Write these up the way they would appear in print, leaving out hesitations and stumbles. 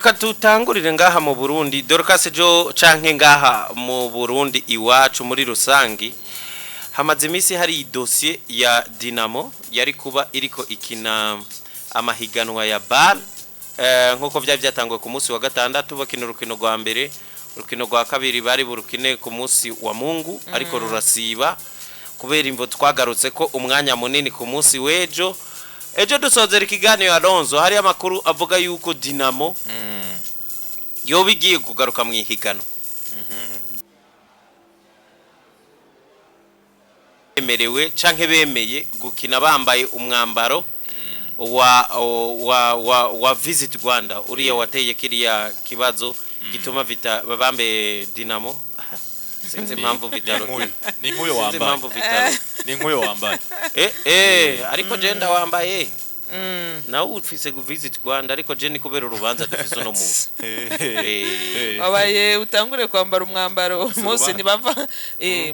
reka tutangurire ngaha mu Burundi Dorcas jo canke ngaha mu Burundi iwacu muri rusangi hamaze imisi hari dossier ya Dynamo yari kuba iriko ikina amahiganwa ya BAL nkuko byatangwe ku munsi wa gatandatu bakina urukino rwa mbere urukino rwa kabiri bari burukine ku munsi wa Mungu ariko rurasiba kubera imvo twagarutse ko umwanya munini ku munsi wejo ejo dusozera ikiganiro Alonzo hari amakuru avuga yuko Dynamo yo bigiye kugaruka mu ihigano emerewe canke bemeye gukina bambaye umwambaro wa Visit Rwanda uriya wateye kiriya kibazo gituma bambe Dynamo sinzi impamvu vitaro ni nkuyo wambaye ni nkuyo wambaye ariko jenda wambaye nawe ufise ku Visit Rwanda ariko je ni kubera urubanza dufise no mu abaye utangure kwambara umwambaro mose nibava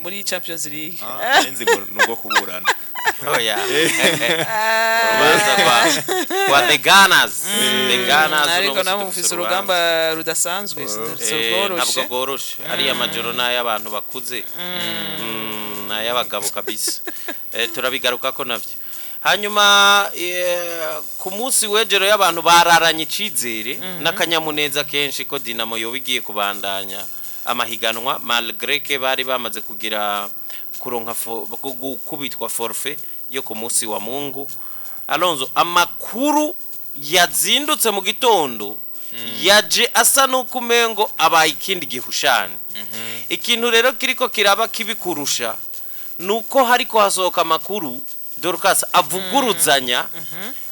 muri Champions League nenzi ngo kuburana oya urubanza kwa the Gunners ariko nabo ufise urugamba rudasanzwe ntabwo goroshe ari amajoro n'ay'abantu bakuze n'ay'abagabo kabisa turabigaruka ko navyo hanyuma ku munsi wejero y'abantu bararanye icizere n'akanyamuneza kenshi ko Dynamo yo bigiye kubandanya amahiganwa malgré que bari bamaze kugira kuronka kubitwa forfait yo ku munsi wa Mungu Alonzo amakuru yazindutse mu gitondo yaje asa nukumengo abaye ikindi gihushani ikintu rero kiriko kiraba kibikurusha nuko hariko hasohoka amakuru Dorcas avuguruzanya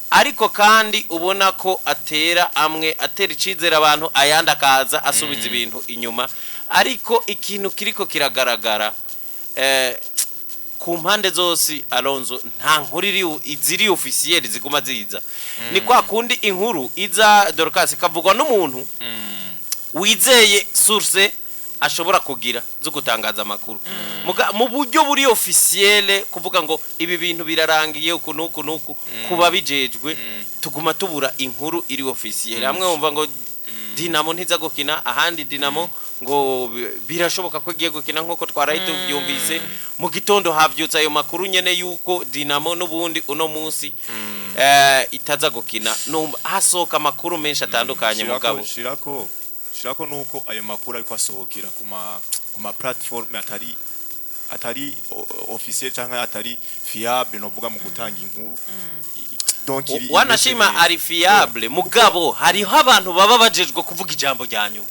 ariko kandi ubona ko atera icizera abantu ayanda kaza asubiza ibintu inyuma ariko ikintu kiriko kiragaragara ku mpande zose Alonzo nta nkuru iziri officiel ziguma ziza ni kwa kundi inkuru iza Dorcas kavugwa n'umuntu wizeye source ashobora kugira zo gutangaza amakuru mu buryo buri officiel kuvuga ngo ibi bintu birarangiye uku nuku kuba bijejwe tuguma tubura inkuru iri officiel hamwe wumva ngo Dynamo ntiza gukina ahandi Dynamo ngo birashoboka ko giye gukina nkuko twarahita byumvise mu gitondo havyutsa ayo makuru nyene yuko Dynamo n'ubundi uno munsi itaza gukina numva hasoka makuru menshi atandukanye mugabo shirako nuko ayo makuru ariko asohokera kuma platform atari officiel canke atari fiable novuga mu gutanga inkuru donc wanashima ari fiable mugabo hariho abantu baba bajejwe kuvuga ijambo ryanyu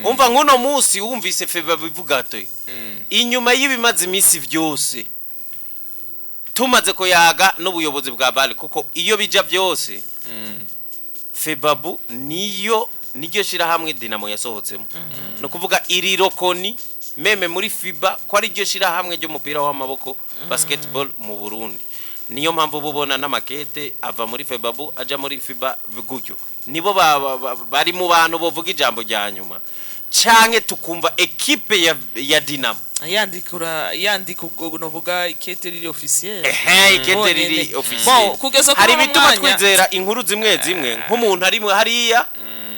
umva nkuno munsi wumvise Feba bivuga atoye inyuma y'ibimaze imisi byose tumaze ko yaga n'ubuyobozi bwa BAL kuko iyo bija byose Febabu niyo shira hamwe Dynamo yasohotsemo no kuvuga iri rokoni meme muri FIBA ko ari ryo shira hamwe ryo mupira w'amaboko basketball mu Burundi niyo mpamvu bubona n'amakete ava muri Febabu aja muri FIBA bigutyo nibo bari mu bantu bovuga ijambo rya nyuma canke tukumva equipe ya Dynamo yandika novuga ikete riri officiel ikete riri officiel hari bituma twizera inkuru zimwe nk'umuntu ari hariya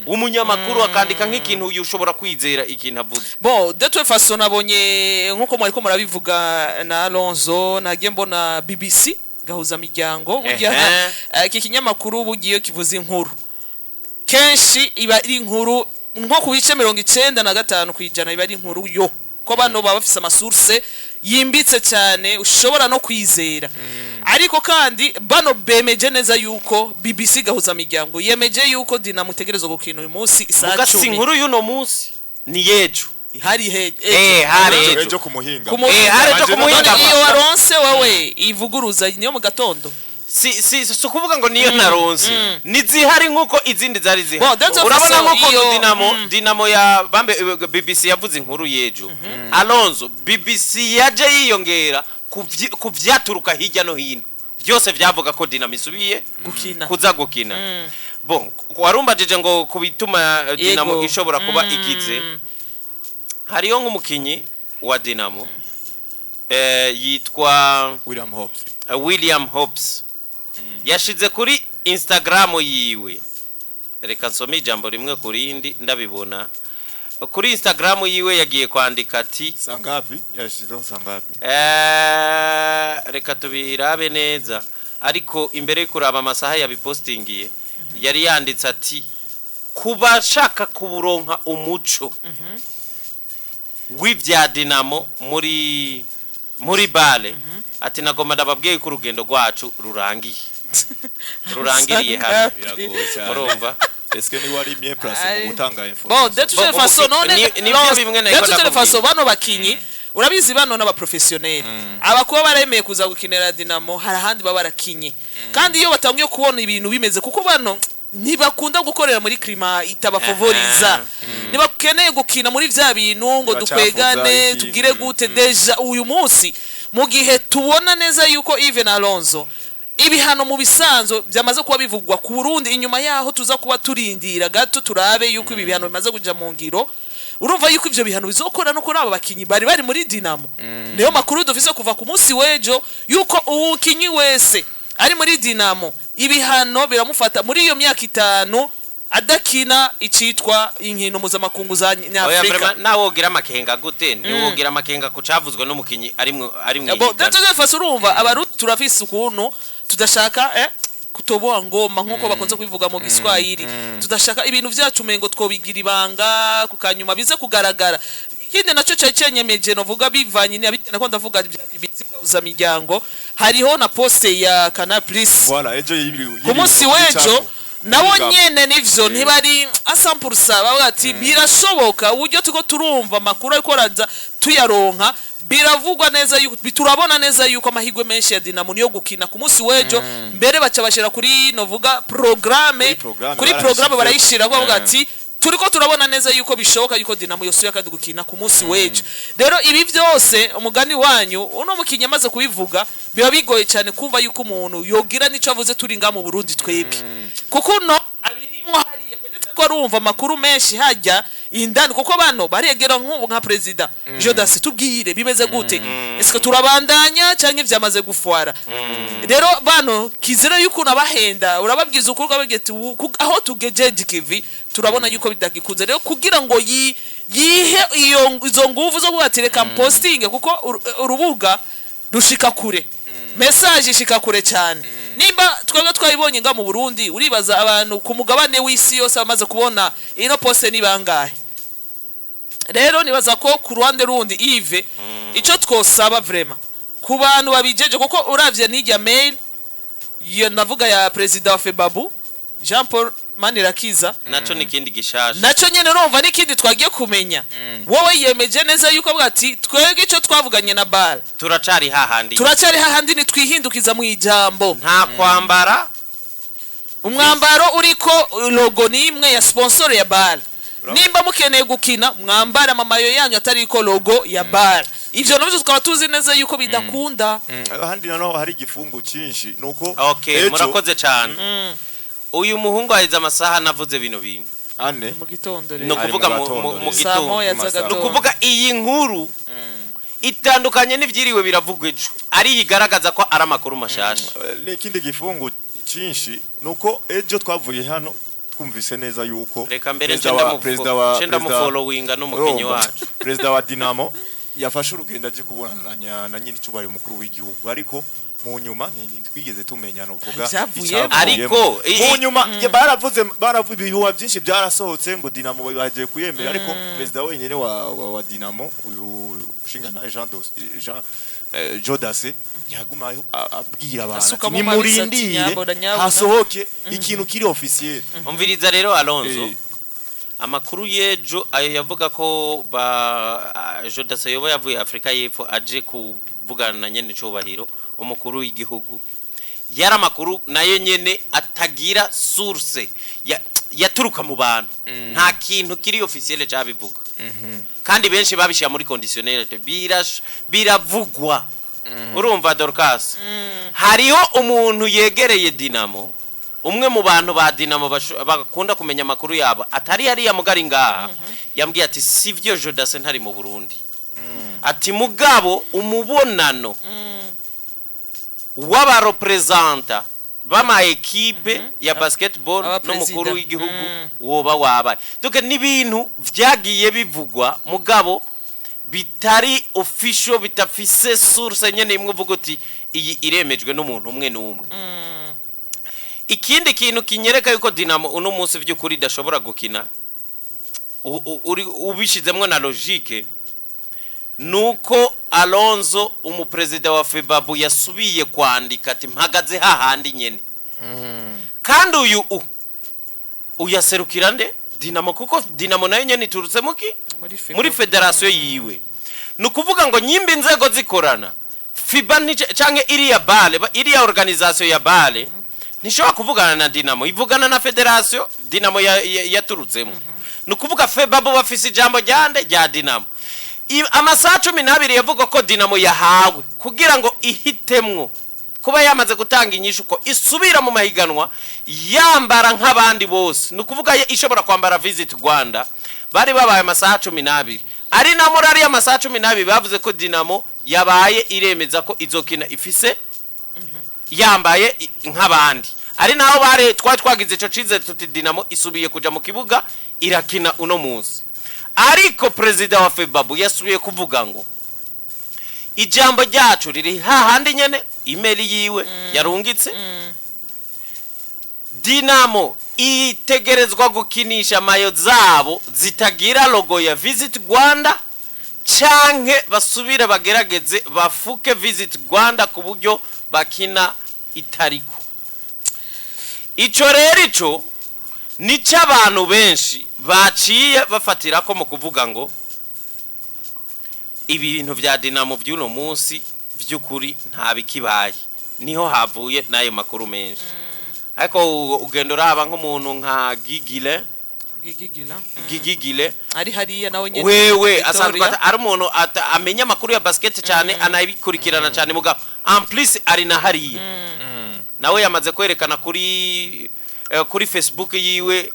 umunyamakuru akandika nk'ikintu ushobora kwizera ikintu avuze de toute façon nabonye nkuko mwariko murabivuga na Alonzo nagiye mbona BBC gahuza miryango burya iki kinyamakuru bugiye kivuza inkuru kenshi iba ari inkuru nko ku bice 95 kwijana iba ari inkuru yo ko bano baba bafise amasource yimbitse cyane ushobora no kwizera ariko kandi bano bemeje neza yuko BBC gahuza miryango yemeje yuko Dynamo tegerezo gukina uyu munsi isaha 10 mugasi inkuru y'uno munsi ni yejo hari ejo kumuhinga hari ejo kumuhinga iyo waronse wewe ivuguruza niyo mu gatondo si kuvuga ngo niyo naronse nizihari nkuko izindi zari zihari urabona nkuko Dynamo ya bambe BBC yavuze inkuru yejo Alonzo BBC yaje yiyongera kuvyaturuka hirya no hino byose byavuga ko Dynamo isubiye kuza gukina warumbajeje ngo kubituma Dynamo ishobora kuba igize hariyo nk'umukinyi wa Dynamo yitwa William Hobbs yashize kuri Instagram yiwe reka nsome ijambo rimwe kurindi ndabibona kuri Instagram yiwe yagiye kwandika ati sangapi yashizeho sangapi reka tubirabe neza ariko imbere y'kuraba amasaha yabipostingiye yari yanditse ati kubashaka kuburonka umuco w'ivya Dinamo muri bale ati nagomba ndababwiye ko urugendo rwacu rurangiriye hano biragoye cyane urumva est-ce que ni wari mieux placé mu gutanga information bon de toute façon none nibyo bimwe de toute façon bano bakinyi urabizi bano n'abaprofessionnel abakuba baremeye kuza gukinira Dinamo harahandi baba barakinye kandi iyo batangiye kubona ibintu bimeze kuko bano ntibakunda gukorera muri klima itabafavoriza ntibakeneye gukina muri vya bintu ngo dukwegane tugire gute deja uyu munsi mu gihe tubona neza yuko Even Alonso ibihano mu bisanzo byamaze kuba bivugwa ku Burundi inyuma yaho tuza kuba turindira gato turabe yuko ibi bihano bimaze kuja mu ngiro urumva yuko ivyo bihano bizokora no kuri aba bakinyi bari muri Dinamo niyo makuru dufise kuva ku munsi wejo yuko uwukinyi wese ari muri Dinamo ibihano biramufata muri iyo myaka 5 adakina icitwa inkino mpuzamakungu za Nyafrika nawo ugira amakenga gute ntiwogira amakenga ku cavuzwe n'umukinyi ari mu ndetse urumva abaruti turafise ukuntu tudashaka kutoboa ngoma nkuko bakonze kubivuga mu Giswahili tudashaka ibintu vyacu mengo twobigira ibanga kukanyuma bize kugaragara ikindi naco cyenyemeje novuga bivanye n'abitena ko ndavuga bya miryango hariho na poste ya Canal Plus voilà ejo yibiri ku munsi wejo nabo nyene nivyo ntibari 100% bavuga ati birashoboka uburyo tuko turumva makuru ariko raza tuyaronka biravugwa neza yuko biturabona neza yuko amahigwe menshi ya Dinamo niyo gukina ku munsi wejo mbere baca bashira kuri novuga kuri programme barayishira bavuga ati turiko turabona neza yuko bishoboka yuko Dinamo yosuye akandi gukina ku munsi wejo rero ibi byose umugani wanyu uno mukinyi amaze kubivuga biba bigoye cyane kumva yuko umuntu yogira nico avuze turi nga mu Burundi twebwe kuko no abirimo hariye ko arumva amakuru menshi hajya indani kuko bano baregera nk'ubu nka president Jodas tubwire bimeze gute eske turabandanya cyangwa ivyamaze gufwara rero bano kizira yuko nabahenda urababwiza ukuri kwabageti aho tugejeje kivi turabona yuko bidagikunze rero kugira ngo yihe izo nguvu zo kubatireka posting kuko urubuga rushika kure message ishika kure cyane nimba twebwe twayibonye nga mu Burundi uribaza abantu ku mugabane w'isi yose bamaze kubona ino poste ni bangahe rero nibaza ko ku ruhande rundi Yves ico twosaba vraiment ku bantu babijeje kuko uravye nijya mail yo navuga ya president wa Febabu Jean Paul Manirakiza naco nikindi gishasha naco nyene urumva nikindi twagiye kumenya wowe yemeje neza yuko bwati twege ico twavuganye na bal turacari hahandi ni twihindukiza mu ijambo nta kwambara umwambaro uriko logo nimwe ya sponsor ya bal nimba mukeneye gukina mwambara mamayo yanyu atari ko logo ya bal ivyo navyo tukaba tuzi neza yuko bidakunda ahandi nano hari igifungu cinshi nuko okay murakoze cyane uyu muhungu aheza amasaha navuze bino bintu ane mu gitondo no kuvuga mu gitondo no kuvuga iyi nkuru itandukanye n'ivyiriwe biravugwa ejo ari yigaragaza ko ari amakuru mashasha n'ikindi gifungu cinshi nuko ejo twavuye hano twumvise neza yuko reka mbere cenda mu followinga n'umukinyi wacu president wa Dinamo yafashe urugendo aje kubonanya na nyiri cyubari mukuru w'igihugu ariko mu nyuma twigeze tumenya no vuga ariko mu nyuma baravuze ibihuha byinshi byarasohotse ngo Dinamo bagiye kuyemera ariko president wenyene wa Dinamo uyu shinga na Jean Jodas yaguma abwira abantu ni murindire hasohoke ikintu kiri officiel umviriza rero Alonso amakuru yejo ayo yavuga ko ba Jodas yoba yavuye Afrika y'Epfo aje kuvugana na nyene cyubahiro umukuru w'igihugu yari amakuru nayo nyene atagira source yaturuka mu bantu nta kintu kiri officiel cyabivuga kandi benshi babishyira muri conditionnalité biravugwa urumva Dorcas hariho umuntu yegereye Dinamo umwe mu bantu ba Dinamo bakunda kumenya amakuru yabo atari yari yamugari ngaha yambwiye ati sivyo Jodas ntari mu Burundi ati mugabo umubonano w'abarepresenta bama ekipe ya basketball Abapresida. n'umukuru w'igihugu woba wabaye donc n'ibintu vyagiye bivugwa mugabo bitari official bitafise source nyene imwe uvuga uti iyi iremejwe n'umuntu umwe n'umwe ikindi kintu kinyereka yuko Dinamo uno munsi vy'ukuri dashobora gukina ubishizemwe na logique nuko Alonso umupresident wa FEBABU yasubiye kwandika ati mpagaze hahandi nyene kandi uyu uyaserukira nde Dinamo kuko Dinamo nayo nyene iturutse muki muri federation yiwe nukuvuga ngo nyimba inzego zikorana FIBA canke iriya organisation ya bale nishobora kuvugana na Dinamo ivugana na federation Dinamo yaturutsemo nukuvuga FEBABU bafise ijambo ryande rya Dinamo amasaha 12 yavuga ko Dinamo yahawe kugira ngo ihitemwo kuba yamaze gutanga inyishu ko isubira mu mahiganwa yambara nk'abandi bose nukuvuga ishobora kwambara Visit Rwanda bari babaye amasaha 12 ari na muri amasaha 12 bavuze ko Dinamo yabaye iremeza ko izokina ifise yambaye nk'abandi ari naho bare twagize ico cize tuti Dinamo isubiye kuja mu kibuga irakina uno munsi ariko president wa FEBABU yasubiye kuvuga ngo ijambo ryacu riri hahandi nyene email yiwe yarungitse Dinamo itegerezwa gukinisha mayo zabo zitagira logo ya Visit Rwanda canke basubire bagerageze bafuke Visit Rwanda ku buryo bakina itariko ico rero ico nico abantu benshi baciye bafatira ko mu kuvuga ngo ibi bintu vya Dinamo vy'uno munsi vy'ukuri nta bikibaye niho havuye nayo makuru menshi ariko ugendo raba nk'umuntu nka Gigile ari hariya nawe nyene wewe asanzwe ari umuntu amenya makuru ya basket cyane anayikurikirana cyane mugabo en plus ari na hariya nawe yamaze kwerekana kuri Facebook yiwe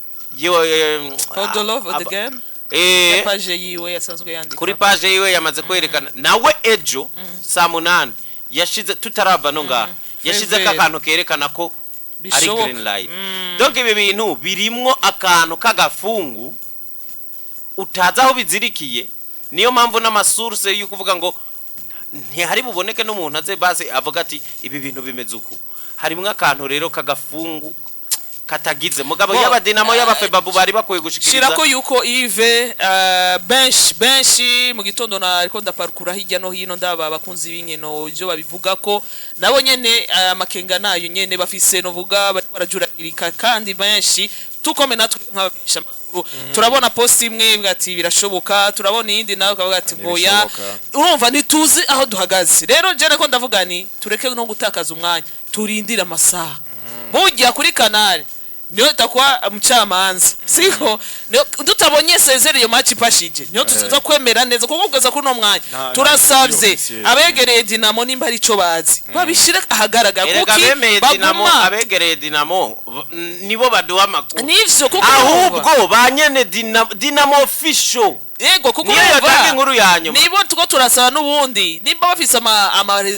for the love of the game page yiwe yasanzwe yandika kuri page yiwe yamaze kwerekana nawe ejo saa 8 yashize tutaraba no nga yashize kakantu kerekana ko ari green light donc ibi bintu birimwo akantu kagafungu utaza aho bizirikiye niyo mpamvu n'amasource yo kuvuga ngo ntihari buboneke n'umuntu aze base avuga ati ibi bintu bimeze uko harimwe akantu rero kagafungu katagize mugabo yaba Dinamo yaba FEBABU bari bakoye gushikiriza shirako yuko Yves benshi mu gitondo na ariko ndaparukura hirya no hino ndaba bakunzi b'inkino byo babivuga ko nabo nyene amakenga nayo nyene bafise no vuga barajuragirika kandi benshi tukome natwe nk'ababisha turabona post imwe bwati birashoboka turabona iyindi nawe kavuga ati ngoya urumva nituzi aho duhagaze rero je nako ndavuga ni tureke no gutakaza umwanya turindira amasaha bujya kuri kanale niyo takwa mcamanza siko tutabonye sezeri yo match pashije niyo tuza kwemera neza kuko kugeza kuri no mwanya turasavye abegereye Dinamo nimba ari cyo bazi babishire ahagaragara kuki baguma abegereye Dinamo nibo baduha makuru nivyo kuko ahubwo banyene Dinamo official yego kuko nibo tuko turasaba n'ubundi nimba bafise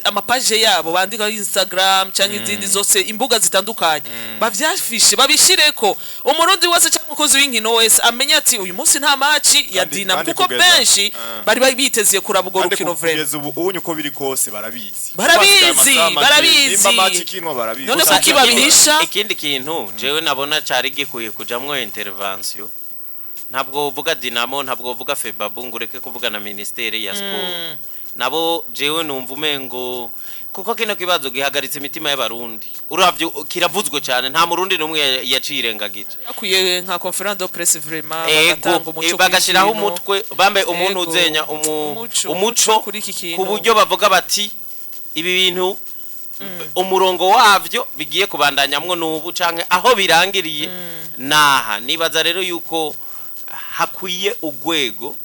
ama page yabo bandika Instagram cyangwa izindi zose imbuga zitandukanye bavyafishe babishireko umurundi wese cyangwa umukozi w'inkino wese amenya ati uyu munsi nta match ya Dinamo kuko benshi bari bitezeye kuraba urukino vraiment ubu uko biri kose barabizi imba match kinwa barabizi none ko kibabihisha ikindi kintu jewe nabona cari gikuye kujamwe intervention ntabwo uvuga Dinamo ntabwo uvuga FEBABU ngureke kuvuga na ministeri ya sport nabo jewe numva umengo kuko kino kibazo gihagaritse imitima y'abarundi uravyo kiravuzwe cyane nta murundi numwe yacirengagije akuye nka conference de presse vraiment bagatanga umuco bagashiraho umutwe bambe umuntu uzenya umuco ku buryo bavuga bati ibi bintu umurongo wavyo bigiye kubandanyamwo n'ubu canke aho birangiriye naha nibaza rero yuko hakwiye ugwego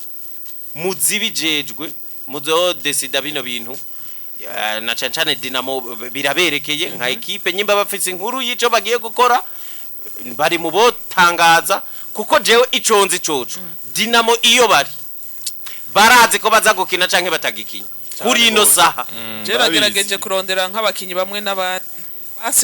muzibijejwe muzo decida bino bintu na cancane Dinamo biraberekeye nka equipe nyimba bafise inkuru yico bagiye gukora bari mu botangaza kuko jewe iconzi coco Dinamo iyo barazi ko baza gukina canke batagikinya kuri ino saha je bagerageje kurondera nk'abakinyi bamwe n'abandi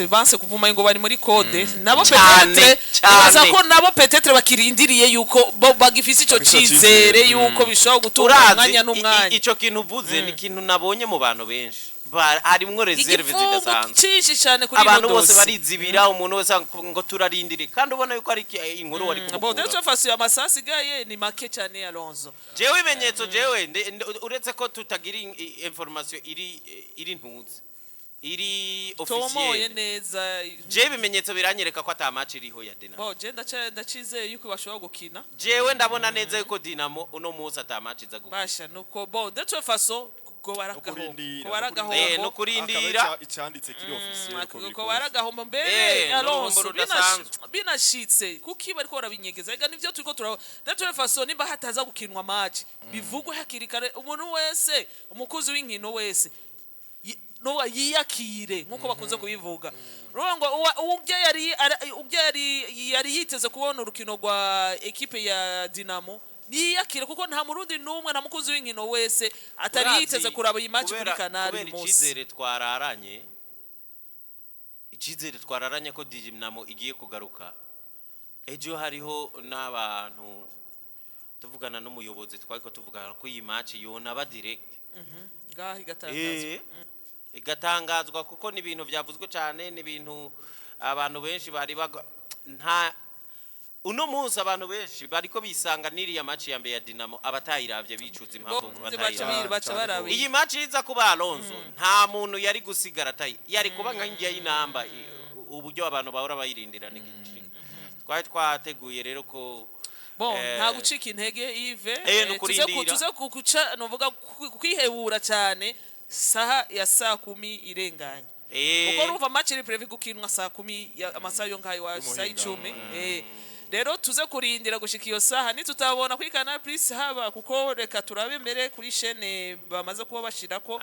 banse kuvuma ngo bari muri code nabo Cyane, petetre cyane. baza ko nabo petetre bakirindiriye yuko bagifise ico cizere yuko bishobora gutura umwanya n'umwanya ico kintu uvuze ni kintu nabonye mu bantu benshi harimwo reserve zidasanzwe cyinshi cyane kuri abantu bose barizibira umuntu wese ngo turarindire kandi ubona yuko ari inkuru wari bo decho fasi ya masasi gaye ni make cyane ya Lonzo jewe ibimenyetso jewe uretse ko tutagira information iri ntuzi iri tomoye officiel neza jewe ibimenyetso biranyereka ko ata match iriho ya Dinamo bo je ndacizeye yuko bashobora gukina jewe ndabona neza yuko Dinamo uno munsi ata match iza gukina basha nuko bo decho faso ko baragahombo no kurindira icyanditse kiri officiel ko baragahombo mbere Alonso bidasanzwe binashitse kuki bari ko barabinyegeza ega nivyo turiko turaba decho faso nimba hataza gukinwa match bivugwe hakirikare umuntu wese umukuzi w'inkino wese no yiyakire nkuko bakunze kubivuga ngo ubye yari yiteze kubona urukino rwa equipe ya Dinamo niyakire kuko nta murundi numwe nta mukuzi w'inkino wese atari yiteze kuraba iyi match kuri kanari munsi icizere twararanye ko Dinamo igiye kugaruka ejo hariho n'abantu tuvugana n'umuyobozi twako tuvugana ko iyi match yona ba direct ngahi gatangazwa igatangazwa kuko ni ibintu byavuzwe cyane ni ibintu abantu benshi bari nta uno munsi abantu benshi bariko bisanga niriya match ya mbere ya Dinamo abatayiravye bicuza impamvu batayiravye iyi match iza kuba Alonso nta muntu yari gusigara yari kuba nkangiye y'inamba uburyo abantu bahora bayirindira n'igicinga twari twateguye rero ko bon nta gucika intege Yves tuze kuca novuga kwihebura cyane saha ya saa 10 irenganye uko ruva match iri prevu gukinwa saa 10 amasaha yo ngayo wa saa 10 rero tuze kurindira gushika iyo saha nitutabona kuri Canal Plus haba kuko reka turabe mbere kuri chaîne bamaze kuba bashirako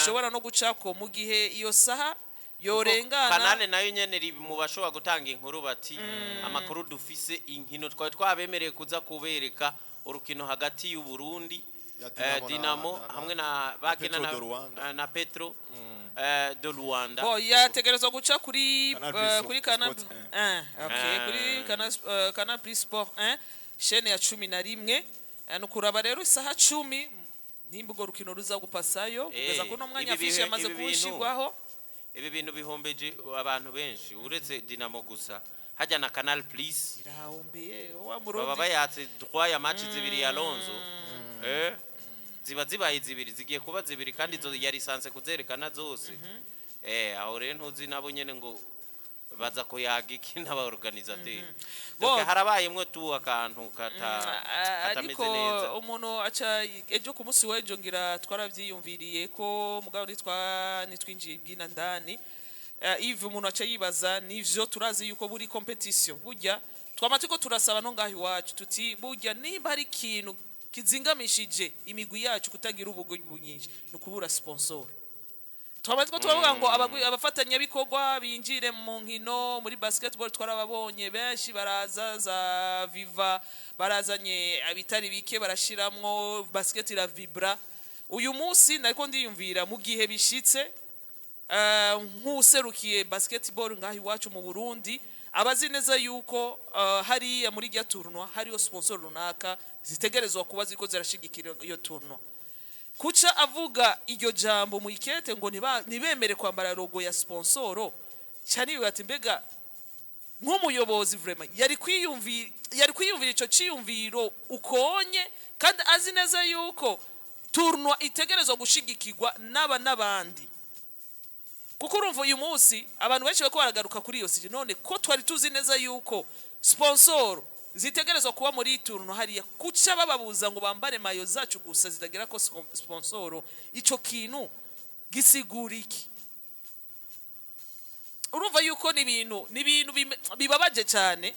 shobora no gucako mu gihe iyo saha yorengana kanane nayo nyene mu bashobora gutanga inkuru bati amakuru dufise inkino twabemereye kuza kubereka urukino hagati y'u Burundi Dinamo hamwe na bakina na Petro de Luanda bo yategerezwa guca kuri Canal okay kuri Canal Plus Sport 1 chaîne ya 11 nukuraba rero isaha 10 nimbugo rukino ruza gupasayo kugeza ko no mwanya afishe yamaze kushigwaho ibi bintu bihombeje abantu benshi uretse Dinamo gusa hajya na Canal Plus irahombeye wa Burundi baba bayatse droit ya match zibiri ya Alonso zibaye zibiri zigiye kuba zibiri kandi zo yari sanse kuzerekana zose aho rero ntuzi nabo nyene ngo baza ko yagiki n'aba organisateur donc harabayemwe tu akantu katameze neza umuntu aca ejo ku munsi wejo ngira twaravyiyumviriye ko mugabo nitwinjiye bwina ndani Yves umuntu aca yibaza nivyo turazi yuko buri competition burya twamatiko turasaba no ngahi wacu tuti burya nimba ari ikintu kizingamishije imigwi yacu kutagira ubugo bunyinshi nukubura sponsor twamatiko twavuga ngo abafatanya bikorwa binjire mu nkino muri basketball twarababonye benshi baraza za Viva barazanye abitari bike barashiramwo basket ira vibra uyu munsi nariko ndiyumvira mu gihe bishitse nk'userukiye basketball ngahi wacu mu Burundi abazi neza yuko hari muri rya tournoi hariyo sponsor runaka zitegerezwa kuba ziko zirashigikira iyo tournoi kuca avuga iryo jambo mu ikete ngo nibemere kwambara logo ya sponsoro cyane bibati mbega nk'umuyobozi vraiment yari kwiyumvira ico ciyumviro ukonye kandi azi neza yuko tournoi itegerezwa gushigikirwa n'abandi kuko urumva uyu munsi abantu benshi bako baragaruka kuri iyo sije none ko twari tuzi neza yuko sponsor zitegerezwa kuba muri tournoi hariya kuca bababuza ngo bambare mayo zacu gusa zitagira ko sponsor ico kintu gisigura iki urumva yuko ni ibintu bibabaje cyane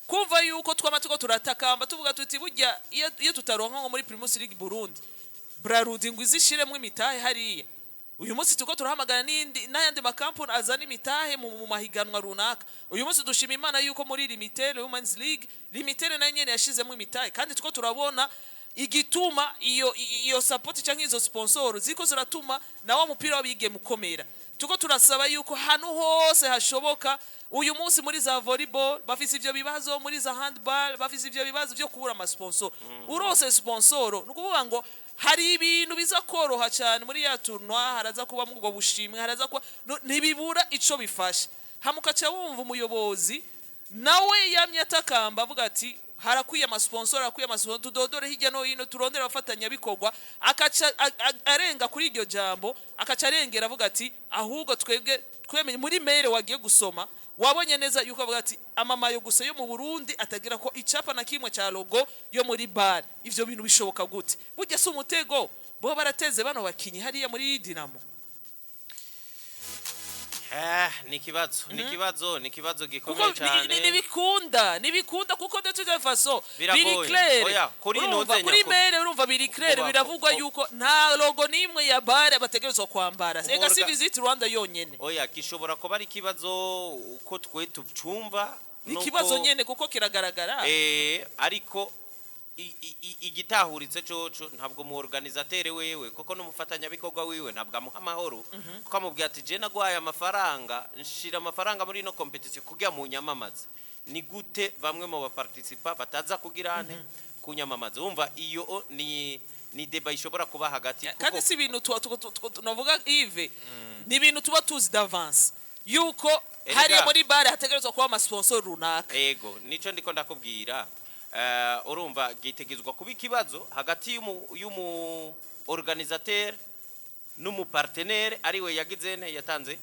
kumva yuko twamatuko turatakamba tuvuga tuti burya iyo tutaronka nko muri Primus League Burundi Brarudi ngo izishiremwe imitahe hariya uyu munsi tuko turahamagara n'ayandi makampuni azana imitahe mu mahiganwa runaka uyu munsi dushima Imana yuko muri Limited Women's League Limited na nyene yashizemo imitahe kandi tuko turabona igituma iyo support cyangwa izo sponsor ziko ziratuma nawo mupira wabige mukomera tuko turasaba yuko hano hose hashoboka uyu munsi muri za volleyball bafise ivyo bibazo, muri za handball bafise ivyo bibazo byo kubura ama sponsor. Urose sponsoro nukuvuga ngo hari ibintu biza koroha cyane muri ya tournoi, haraza kuba mu bwo bushimwe, haraza kuba ntibibura ico bifasha. Hamuka cha wumva umuyobozi nawe yamye atakamba avuga ati harakwiye ama sponsor, harakwiye ama sponsor, tudodore hirya no hino turondera abafatanya bikorwa, akaca arenga kuri iryo jambo, akaca arengera avuga ati ahubwo twemenye muri mail wagiye gusoma wabonye neza yuko avuga ati amamayo gusa yo mu Burundi atagira ko icapa na kimwe cha logo yo muri bar. Ivyo bintu bishoboka gute? Burya se umutego bo barateze bano bakinyi hariya muri Dinamo. Ni kibazo gikomeye cyane. Nibikunda kuko de toute façon biri clair. Kuri mail urumva biri clair, biravugwa yuko nta logo nimwe ya bare bategerezwa kwambara. Ega si Visit Rwanda yonyene. Oya kishobora kuba ari kibazo uko twe tucumva. Ni kibazo nyene kuko kiragaragara. Ariko igitahuritse coco ntabwo mu organisateur wewe koko n'umufatanya bikorwa wiwe ntabwo amuha amahoro kuko amubwiye ati je nagwaye amafaranga nshira amafaranga muri no competition kugira mu nyamamaze. Ni gute bamwe mu baparticipa bataza kugira ante kunyamamaza? Umva iyo ni deba ishobora kuba hagati kuko kandi si ibintu tunavuga Yves ni ibintu tuba tuzi d'avance yuko hariya muri bare hategerezwa kuba ama sponsor runaka. Ego nico ndiko ndakubwira. Urumva gitegezwa kuba ikibazo hagati y'umu organisateur n'umu partenaire ariwe yagizene yatanze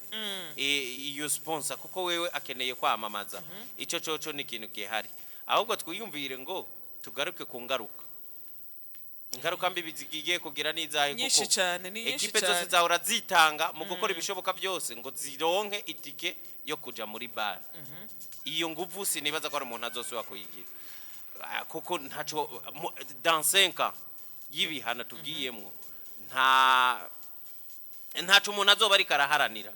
iyo sponsor kuko wewe akeneye kwamamaza. Ico coco ni ikintu gihari, ahubwo twiyumvire ngo tugaruke ku ngaruka mbi zigiye kugira nizaye kuko ekipe zose zahora zitanga mu gukora ibishoboka byose ngo zironke itike yo kuja muri bar. Iyo nguvu sinibaza ko ari umuntu azosubira kuyigira kuko ntaco dans 5 ans y'ibihana tugiyemwo ntaco umuntu azoba ari karaharanira.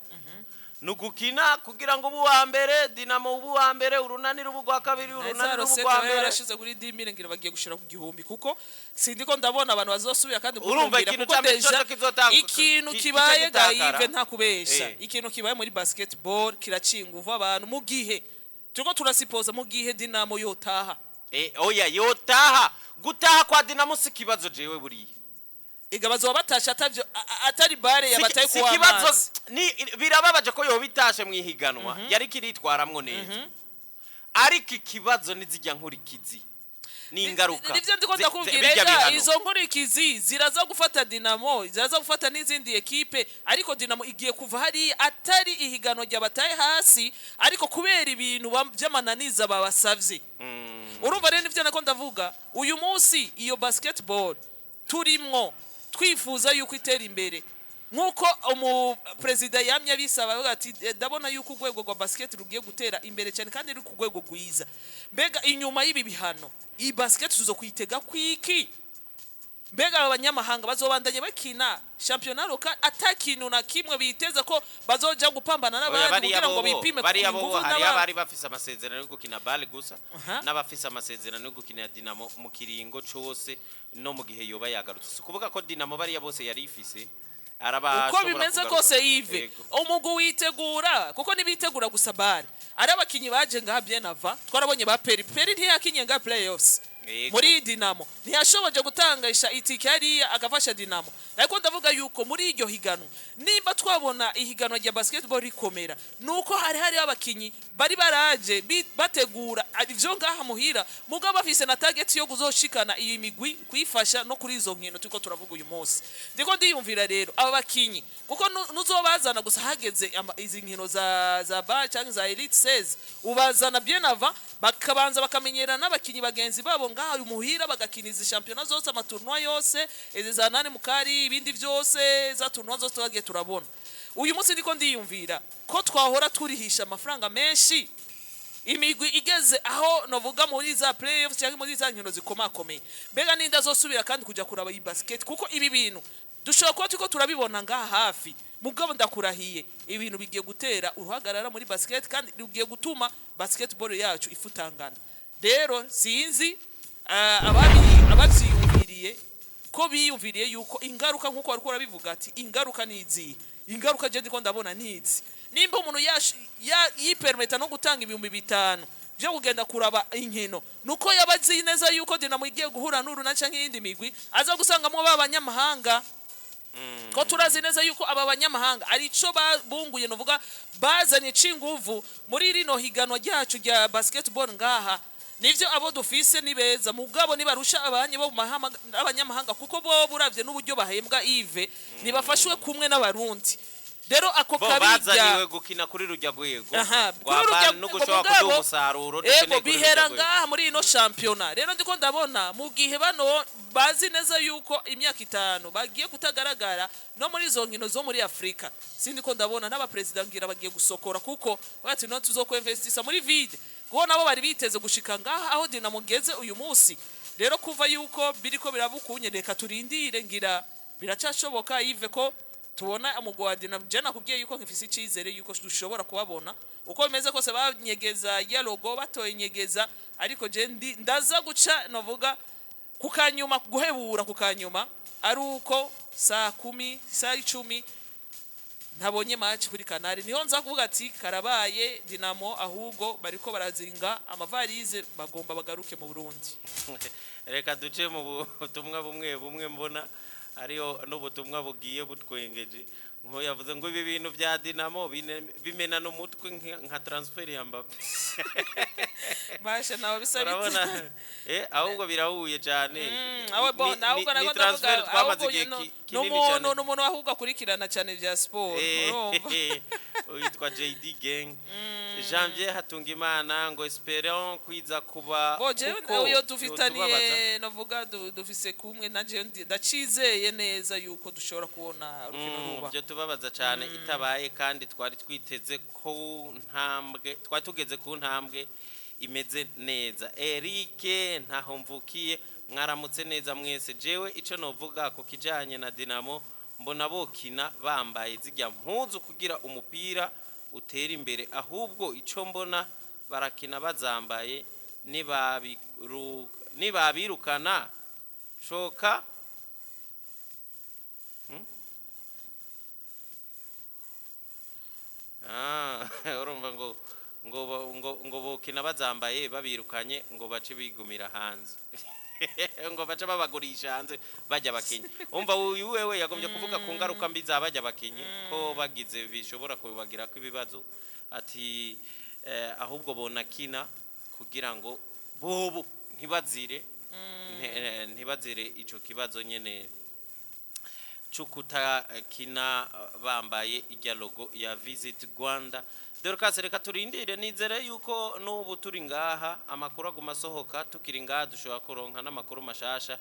Nugukina kugira ngo ubu wa mbere Dinamo ubu wa mbere urunani rubu rwa kabiri urunani rubu rwa mbere yarashize kuri 10,000 ngira bagiye gushira ku gihumbi kuko sindiko ndabona abantu bazosubira kandi urumva ikintu cy'amejo kizotanga ikintu kibaye Gayive nta kubesha. Ikintu kibaye muri basketball kiracinga uva abantu mu gihe tuko turasipoza mu gihe Dinamo yotaha. Oya yotaha gutaha kwa Dinamo si kibazo jewe buriye igabazo wabatasha atavyo atari bare yabataye kuwa kibazo ni birababaje ko yo bitashe mwihiganwa yari kiritwaramwo neza ariko ikibazo nizijya nkurikizi ni ingaruka. Nivyo ndiko ndakubwira izo nkurikizi ziraza gufata Dinamo, ziraza gufata n'izindi ekipe, ariko Dinamo igiye kuva hari atari ihigano ry'abataye hasi ariko kubera ibintu by'amananiza babasavye. Urumva rero nivyo nako ndavuga uyu munsi iyo basketball turimwo twifuza yuko itera imbere nkuko president yamye bisaba ati ndabona yuko urwego rwa basket rugiye gutera imbere cyane kandi ruri ku rwego rwiza. Mbega inyuma y'ibi bihano iyi basket tuzo kwitega kwiki? Mbega abanyamahanga bazobandanye bakina championnat local atakintu na kimwe biteza ko bazoja gupambana n'abandi kugira ngo bipime bari abo hari abari bafise amasezerano yo gukina ball gusa n'abafise amasezerano yo gukina Dinamo mu kiringo cyose no mu gihe yoba yagarutse. Kuvuga ko Dinamo bari bose yari ifise uko bimeze kose Yves umugu witegura kuko nibitegura gusa ball ari abakinyi baje ngaha bien avant twarabonye ba Peri ntiyakinye nga playoffs muri Dinamo ntiyashoboje gutangaisha itike yari agafasha Dinamo. Ariko ndavuga yuko muri iryo higano nimba twabona ihigano rya basketball rikomera nuko hari abakinyi bari baraje bategura ivyo ngaha muhira mugabo bafise na target yo kuzoshikana iyi migwi kwifasha no kuri izo nkino tuko turavuga uyu munsi. Ndiko ndiyumvira rero aba bakinyi kuko nuzobazana gusa hageze izi nkino za bar cyangwa za elite 16 ubazana bien avant bakabanza bakamenyera n'abakinyi bagenzi babo ngaha umuhira bagakiniza championnat zose amatournoi yose za nane mukari ibindi byose za tournoi zose twagiye turabona. Uyu munsi ndiko ndiyumvira ko twahora turihisha amafaranga menshi imigwi igeze aho novuga muri za playoffs cyangwa muri za nkino zikomakomeye. Mbega ninda zosubira kandi kujya kuraba iyi basket kuko ibi bintu dushobora kuba tuko turabibona ngaha hafi mugabo ndakurahiye ibintu bigiye gutera uruhagarara muri basket kandi bigiye gutuma basketball yacu ifutangana. Rero sinzi abavyiyumviriye ko biyumviriye yuko ingaruka nkuko bariko barabivuga ati ingaruka nizi ingaruka je ndiko ndabona nizi nimba umuntu yipermeta no gutanga 5,000 byo kugenda kuraba inkino nuko yabazi neza yuko Dinamo igiye guhura n'uruna canke yindi migwi aza gusangamwe babanyamahanga ko turazi neza yuko aba banyamahanga ari cyo babunguye novuga bazanye cinguvu muri rino higanwa ryacu rya basketball ngaha nivyo abo dufise nibeza mugabo nibarusha abanye bo abanyamahanga kuko bo buravye n'uburyo bahembwa Yves nibafashwe kumwe n'abarundi rero ako kabijya bazaniwe gukina kuri rujya gwego no gushobora kuduha umusaruro ego bihera ngaha muri ino championnat rero ndiko ndabona mu gihe bano bazi neza yuko imyaka 5 bagiye kutagaragara no muri zo nkino zo muri Afrika sindiko ndabona n'abapresident ngira bagiye gusokora kuko bati no tuzokwinvestisa muri vide kuko nabo bari biteze gushika ngaha aho Dinamo geze uyu munsi rero kuva yuko biriko birabukunye reka turindire ngira biracashoboka Yves ko tubona umugwi wa Dinamo je nakubwiye yuko nkifise icizere yuko dushobora kubabona uko bimeze kose banyegeza ya logo batoye nyegeza ariko je ndaza guca novuga kukanyuma guhebura kukanyuma ari uko saa 10 saa 10 ntabonye match kuri kanari niho nza kuvuga ati karabaye Dinamo ahubwo bariko barazinga amavarize bagomba bagaruke mu Burundi reka duce mu butumwa bumwe mbona ariyo n'ubutumwa bugiye butwengeje nko yavuze ngo ibi bintu bya Dinamo bimena no mutwe nka transfer ya Mbappe basha nawe bisabitse ahubwo birahuye cyane ahubwo nabwo transfer twamaze kinini cyane no muntu ahubwo akurikirana cyane bya sport uyitwa JD Gang Janvier Hatungimana ngo espérons kwiza kuba kuko uyo dufitaniye novuga dufise kumwe naje ndacizeye neza yuko dushobora kubona urukino ruba byo tubabaza cyane itabaye kandi twari twiteze ko ntambwe twari tugeze ku ntambwe imeze neza Eric ntaho mvukiye mwaramutse neza mwese jewe ico novuga ko kijanye na Dinamo mbona bokina bambaye zijya mpuzu kugira umupira utera imbere ahubwo ico mbona barakina bazambaye nibabirukana shoka urumva ngo bokina bazambaye babirukanye ngo bace bigumira hanze ngo baca babagurisha hanze bajya bakinyi umva uyu wewe yagombye kuvuga ku ngaruka mbi zabajya bakinyi ko bagize bishobora kubagira ko ibibazo ati ahubwo bonakina kugira ngo bobo ntibazire ico kibazo nyene cukuta kina bambaye irya logo ya Visit Rwanda Dorcas reka turindire nizere yuko n'ubu turi ngaha amakuru aguma sohoka tukiri ngaha dushobora kuronka n'amakuru mashasha